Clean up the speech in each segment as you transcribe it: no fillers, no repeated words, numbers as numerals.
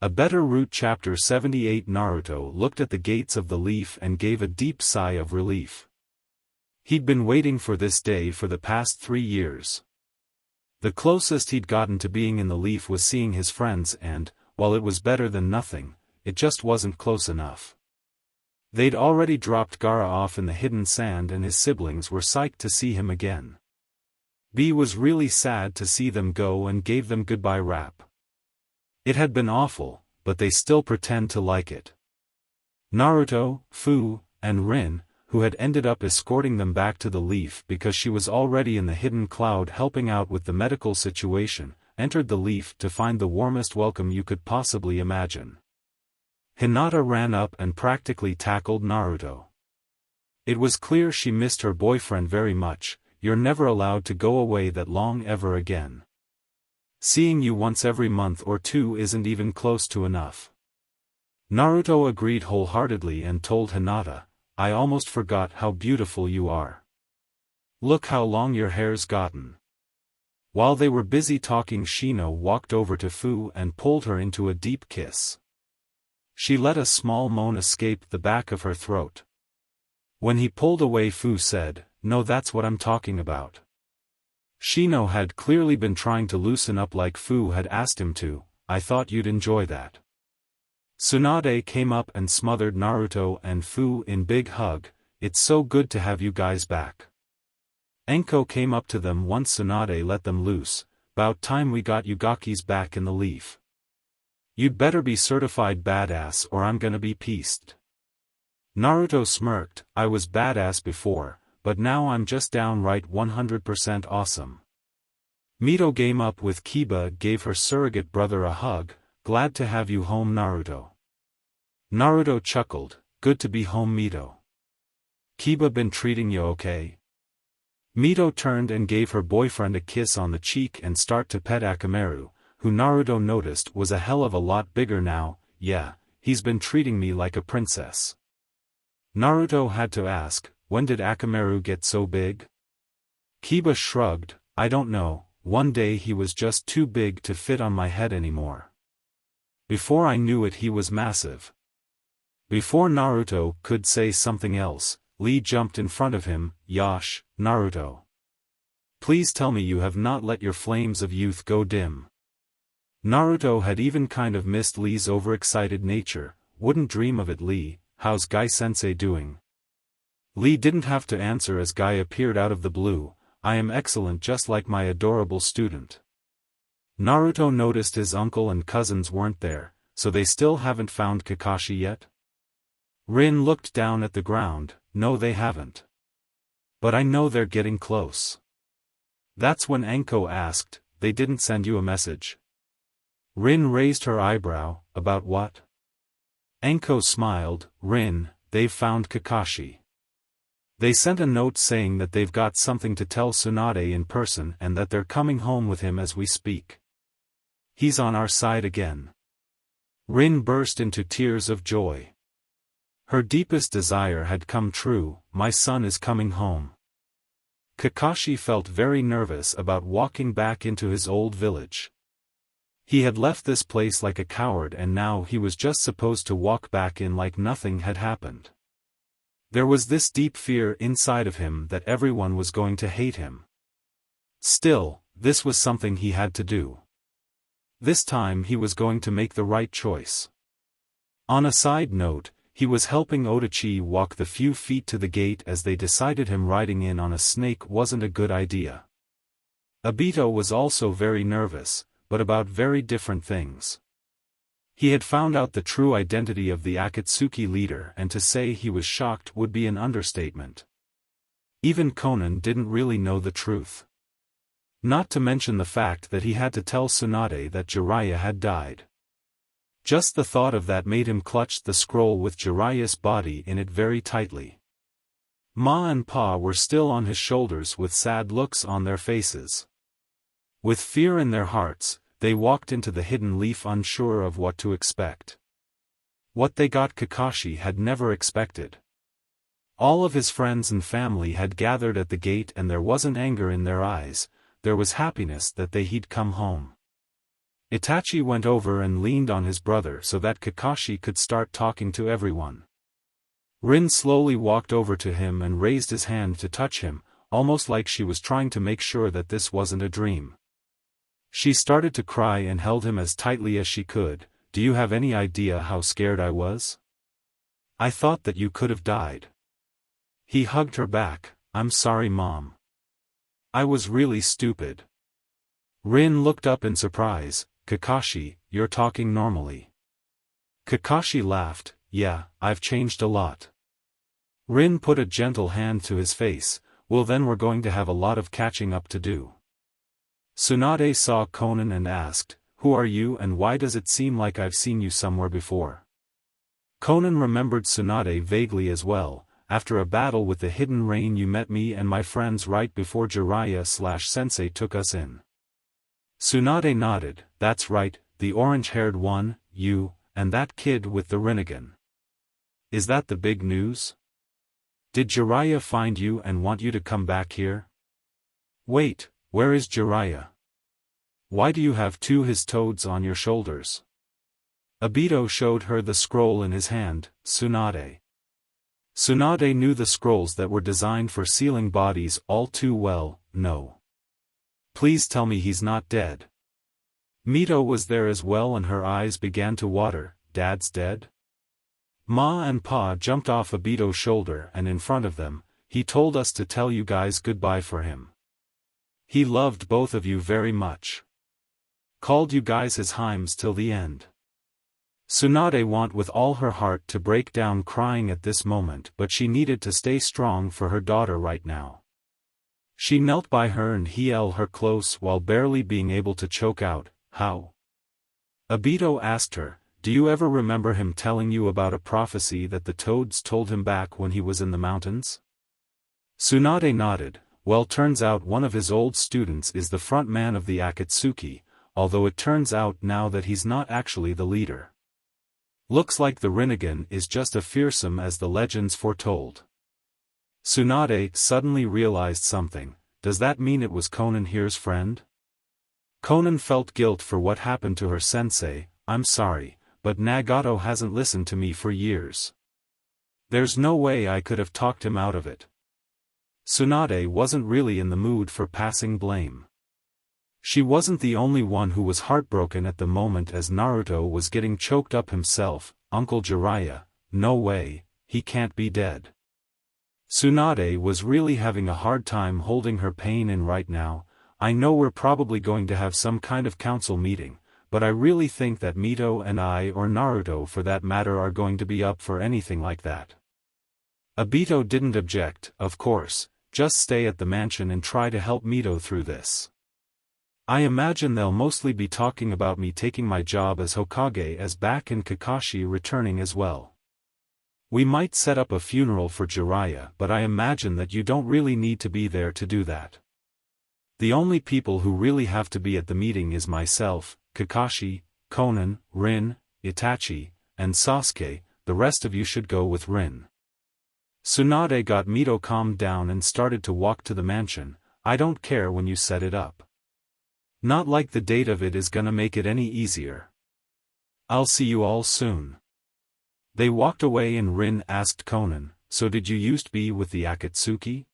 A better route. Chapter 78. Naruto looked at the gates of the leaf and gave a deep sigh of relief. He'd been waiting for this day for the past 3 years. The closest he'd gotten to being in the leaf was seeing his friends and, while it was better than nothing, it just wasn't close enough. They'd already dropped Gaara off in the hidden sand and his siblings were psyched to see him again. B was really sad to see them go and gave them goodbye rap. It had been awful, but they still pretend to like it. Naruto, Fu, and Rin, who had ended up escorting them back to the leaf because she was already in the hidden cloud helping out with the medical situation, entered the leaf to find the warmest welcome you could possibly imagine. Hinata ran up and practically tackled Naruto. It was clear she missed her boyfriend very much. You're never allowed to go away that long ever again. Seeing you once every month or 2 isn't even close to enough. Naruto agreed wholeheartedly and told Hinata, I almost forgot how beautiful you are. Look how long your hair's gotten. While they were busy talking, Shino walked over to Fu and pulled her into a deep kiss. She let a small moan escape the back of her throat. When he pulled away, Fu said, No, that's what I'm talking about. Shino had clearly been trying to loosen up like Fu had asked him to. I thought you'd enjoy that. Tsunade came up and smothered Naruto and Fu in big hug. It's so good to have you guys back. Enko came up to them once Tsunade let them loose. About time we got you Gakis back in the leaf. You'd better be certified badass or I'm gonna be pissed. Naruto smirked, I was badass before, but now I'm just downright 100% awesome. Mito came up with Kiba, gave her surrogate brother a hug. Glad to have you home, Naruto. Naruto chuckled, good to be home, Mito. Kiba been treating you okay? Mito turned and gave her boyfriend a kiss on the cheek and started to pet Akamaru, who Naruto noticed was a hell of a lot bigger now. Yeah, he's been treating me like a princess. Naruto had to ask, when did Akamaru get so big? Kiba shrugged, I don't know, one day he was just too big to fit on my head anymore. Before I knew it he was massive. Before Naruto could say something else, Lee jumped in front of him, Yash, Naruto. Please tell me you have not let your flames of youth go dim. Naruto had even kind of missed Lee's overexcited nature. Wouldn't dream of it, Lee. How's Guy-sensei doing? Lee didn't have to answer as Guy appeared out of the blue. I am excellent, just like my adorable student. Naruto noticed his uncle and cousins weren't there, so they still haven't found Kakashi yet? Rin looked down at the ground, no they haven't. But I know they're getting close. That's when Enko asked, they didn't send you a message? Rin raised her eyebrow, about what? Enko smiled, Rin, they've found Kakashi. They sent a note saying that they've got something to tell Tsunade in person and that they're coming home with him as we speak. He's on our side again. Rin burst into tears of joy. Her deepest desire had come true, my son is coming home. Kakashi felt very nervous about walking back into his old village. He had left this place like a coward and now he was just supposed to walk back in like nothing had happened. There was this deep fear inside of him that everyone was going to hate him. Still, this was something he had to do. This time he was going to make the right choice. On a side note, he was helping Odachi walk the few feet to the gate as they decided him riding in on a snake wasn't a good idea. Obito was also very nervous, but about very different things. He had found out the true identity of the Akatsuki leader, and to say he was shocked would be an understatement. Even Conan didn't really know the truth. Not to mention the fact that he had to tell Tsunade that Jiraiya had died. Just the thought of that made him clutch the scroll with Jiraiya's body in it very tightly. Ma and Pa were still on his shoulders with sad looks on their faces. With fear in their hearts, they walked into the hidden leaf unsure of what to expect. What they got Kakashi had never expected. All of his friends and family had gathered at the gate and there wasn't anger in their eyes, there was happiness that he'd come home. Itachi went over and leaned on his brother so that Kakashi could start talking to everyone. Rin slowly walked over to him and raised his hand to touch him, almost like she was trying to make sure that this wasn't a dream. She started to cry and held him as tightly as she could. Do you have any idea how scared I was? I thought that you could have died. He hugged her back. I'm sorry, Mom. I was really stupid. Rin looked up in surprise. Kakashi, you're talking normally. Kakashi laughed. Yeah, I've changed a lot. Rin put a gentle hand to his face. Well, then we're going to have a lot of catching up to do. Tsunade saw Konan and asked, who are you and why does it seem like I've seen you somewhere before? Konan remembered Tsunade vaguely as well. After a battle with the Hidden Rain you met me and my friends right before Jiraiya/Sensei took us in. Tsunade nodded. That's right, the orange-haired one, you, and that kid with the Rinnegan. Is that the big news? Did Jiraiya find you and want you to come back here? Wait, where is Jiraiya? Why do you have his toads on your shoulders? Obito showed her the scroll in his hand. Tsunade. Tsunade knew the scrolls that were designed for sealing bodies all too well. No. Please tell me he's not dead. Mito was there as well and her eyes began to water. Dad's dead? Ma and Pa jumped off Obito's shoulder and in front of them, he told us to tell you guys goodbye for him. He loved both of you very much. Called you guys his heims till the end. Tsunade wanted with all her heart to break down crying at this moment, but she needed to stay strong for her daughter right now. She knelt by her and he held her close while barely being able to choke out, how? Obito asked her, do you ever remember him telling you about a prophecy that the toads told him back when he was in the mountains? Tsunade nodded. Well, turns out one of his old students is the front man of the Akatsuki, although it turns out now that he's not actually the leader. Looks like the Rinnegan is just as fearsome as the legends foretold. Tsunade suddenly realized something. Does that mean it was Konan here's friend? Konan felt guilt for what happened to her sensei. I'm sorry, but Nagato hasn't listened to me for years. There's no way I could have talked him out of it. Tsunade wasn't really in the mood for passing blame. She wasn't the only one who was heartbroken at the moment as Naruto was getting choked up himself. Uncle Jiraiya, no way, he can't be dead. Tsunade was really having a hard time holding her pain in right now. I know we're probably going to have some kind of council meeting, but I really think that Mito and I or Naruto for that matter are going to be up for anything like that. Obito didn't object, of course, just stay at the mansion and try to help Mito through this. I imagine they'll mostly be talking about me taking my job as Hokage as back and Kakashi returning as well. We might set up a funeral for Jiraiya, but I imagine that you don't really need to be there to do that. The only people who really have to be at the meeting is myself, Kakashi, Konan, Rin, Itachi, and Sasuke. The rest of you should go with Rin. Tsunade got Mito calmed down and started to walk to the mansion. I don't care when you set it up. Not like the date of it is gonna make it any easier. I'll see you all soon. They walked away and Rin asked Konan, so did you used to be with the Akatsuki?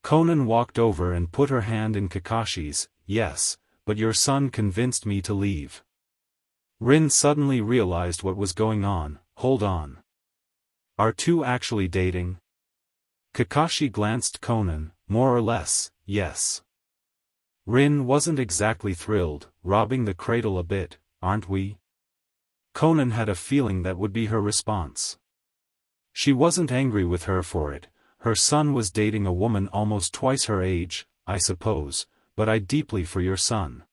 Konan walked over and put her hand in Kakashi's. Yes, but your son convinced me to leave. Rin suddenly realized what was going on. Hold on. Are two actually dating? Kakashi glanced Konan. More or less, yes. Rin wasn't exactly thrilled. Robbing the cradle a bit, aren't we? Konan had a feeling that would be her response. She wasn't angry with her for it. Her son was dating a woman almost twice her age, I suppose, but I deeply for your son.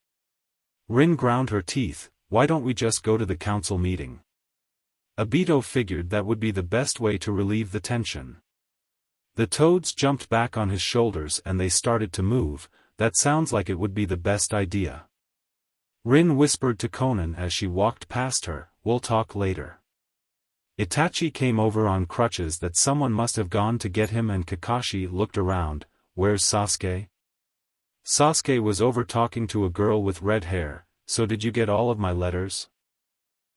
Rin ground her teeth. Why don't we just go to the council meeting? Obito figured that would be the best way to relieve the tension. The toads jumped back on his shoulders and they started to move. That sounds like it would be the best idea. Rin whispered to Konan as she walked past her, we'll talk later. Itachi came over on crutches that someone must have gone to get him and Kakashi looked around. Where's Sasuke? Sasuke was over talking to a girl with red hair. so did you get all of my letters?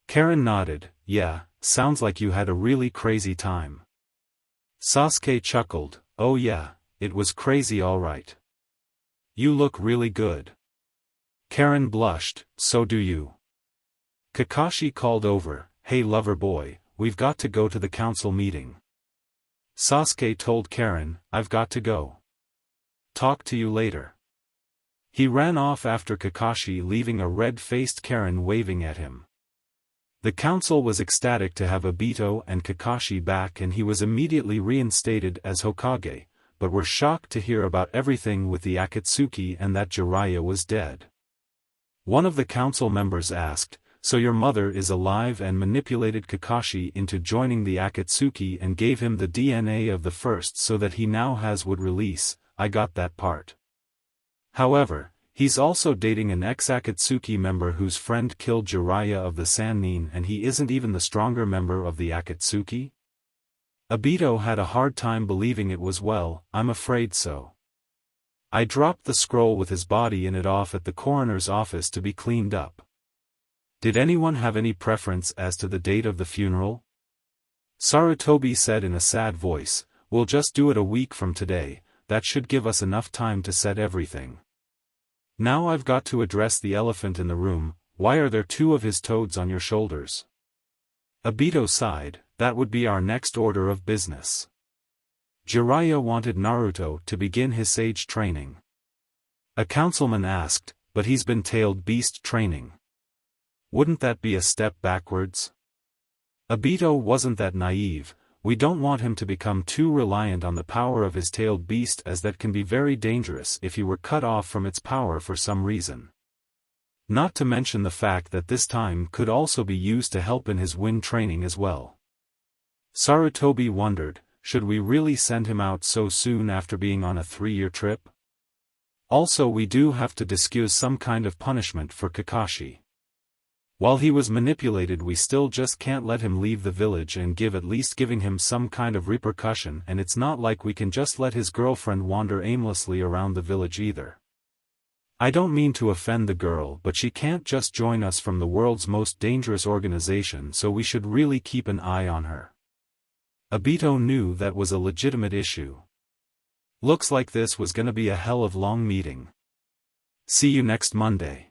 Karen nodded. Yeah, sounds like you had a really crazy time. Sasuke chuckled. Oh yeah, it was crazy alright. You look really good. Karen blushed. So do you. Kakashi called over. Hey lover boy, we've got to go to the council meeting. Sasuke told Karen, I've got to go. Talk to you later. He ran off after Kakashi, leaving a red-faced Karen waving at him. The council was ecstatic to have Obito and Kakashi back, and he was immediately reinstated as Hokage, but were shocked to hear about everything with the Akatsuki and that Jiraiya was dead. One of the council members asked, so your mother is alive, and manipulated Kakashi into joining the Akatsuki and gave him the DNA of the first so that he now has would release. I got that part. However, he's also dating an ex-Akatsuki member whose friend killed Jiraiya of the Sannin, and he isn't even the stronger member of the Akatsuki? Obito had a hard time believing it was. Well, I'm afraid so. I dropped the scroll with his body in it off at the coroner's office to be cleaned up. Did anyone have any preference as to the date of the funeral? Sarutobi said in a sad voice, we'll just do it a week from today, that should give us enough time to set everything. Now I've got to address the elephant in the room. Why are there two of his toads on your shoulders? Obito sighed. That would be our next order of business. Jiraiya wanted Naruto to begin his sage training. A councilman asked, but he's been tailed beast training. Wouldn't that be a step backwards? Obito wasn't that naive. We don't want him to become too reliant on the power of his tailed beast, as that can be very dangerous if he were cut off from its power for some reason. Not to mention the fact that this time could also be used to help in his wind training as well. Sarutobi wondered, should we really send him out so soon after being on a 3-year trip? Also, we do have to discuss some kind of punishment for Kakashi. While he was manipulated, we still just can't let him leave the village and at least giving him some kind of repercussion, and it's not like we can just let his girlfriend wander aimlessly around the village either. I don't mean to offend the girl, but she can't just join us from the world's most dangerous organization, so we should really keep an eye on her. Obito knew that was a legitimate issue. Looks like this was gonna be a hell of long meeting. See you next Monday.